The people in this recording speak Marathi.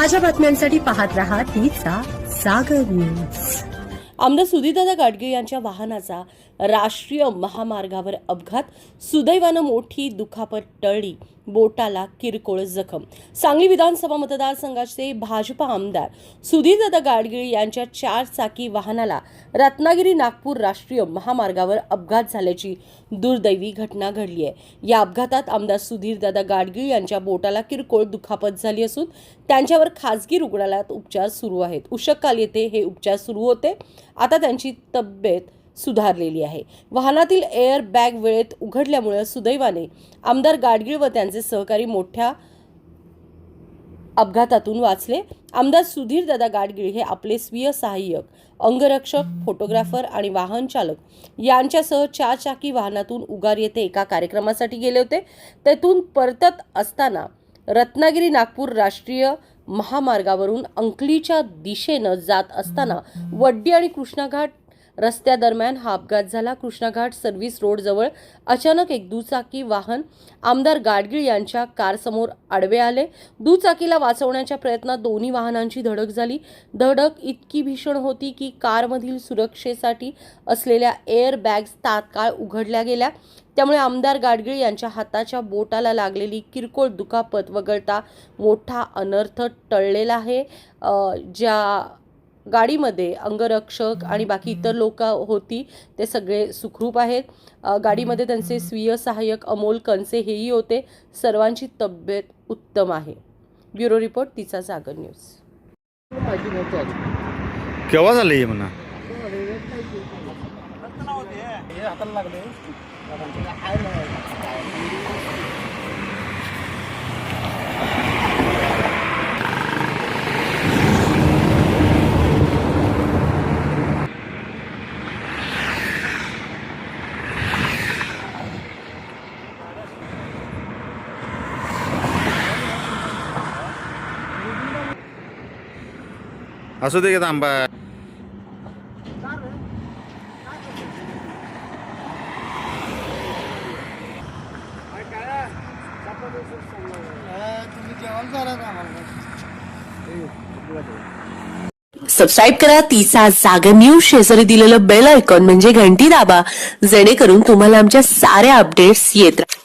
ताज्या बातम्यांसाठी पाहत रहा तिचा सागर न्यूज। आमदार सुधीरदादा गाडगीळ यांच्या वाहनाचा राष्ट्रीय महामार्गावर अपघात, सुदैवानं मोठी दुखापत टळली, बोटाला किरकोळ जखम। सांगली विधानसभा मतदारसंघाचे भाजपा आमदार सुधीरदादा गाडगीळ यांच्या 4 चाकी वाहनाला रत्नागिरी नागपूर राष्ट्रीय महामार्गावर अपघात झाल्याची दुर्दैवी घटना घडली आहे। या अपघातात आमदार सुधीरदादा गाडगीळ यांच्या बोटाला किरकोळ दुखापत झाली असून त्यांच्यावर खासगी रुग्णालयात उपचार सुरू आहेत। उशक्काल येथे हे उपचार सुरू होते। आता त्यांची तब्येत सुधारलेली आहे। वाहनातील एअर बॅग वेळेत उघडल्यामुळे सुदैवाने आमदार गाडगीळ व त्यांचे सहकारी मोठ्या अपघातातून वाचले। आमदार सुधीरदादा गाडगीळ हे आपले स्वीय सहाय्यक, अंगरक्षक, फोटोग्राफर आणि वाहन चालक यांच्यासह 4 चाकी वाहनातून उगार येथे एका कार्यक्रमासाठी गेले होते। तेथून परतत असताना रत्नागिरी नागपूर राष्ट्रीय महामार्गावरून अंकलीच्या दिशेने जात असताना वड्डी आणि कृष्णाघाट रस्त्यादरम्यान हा अपघात झाला। कृष्णाघाट सर्व्हिस रोड जवळ अचानक एक दुचाकी वाहन आमदार गाडगीळ यांच्या कारसमोर आडवे आले। दुचाकीला वाचवण्याच्या प्रयत्नात दोन्ही वाहनांची धडक झाली। धडक इतकी भीषण होती की कारमधील सुरक्षेसाठी असलेल्या एअर बॅग्स तात्काळ उघडल्या गेल्या। त्यामुळे आमदार गाडगीळ यांच्या हाताच्या बोटाला लागलेली किरकोळ दुखापत वगळता मोठा अनर्थ टळलेला आहे। ज्या गाडीमध्ये अंगरक्षक आणि बाकी इतर लोक होती ते सगळे सुखरूप आहेत। गाडीमध्ये त्यांचे स्वीय सहाय्यक अमोल कनसे हेही होते। सर्वांची तब्येत उत्तम आहे। ब्युरो रिपोर्ट तिचा सागर न्यूज। केव्हा झालं हे म्हणा? असू दे का थांबा। सबस्क्राईब करा तिचा सागर न्यूज। शेजारी दिलेलं बेल आयकॉन म्हणजे घंटी दाबा, जेणेकरून तुम्हाला आमच्या साऱ्या अपडेट्स येत राहतील।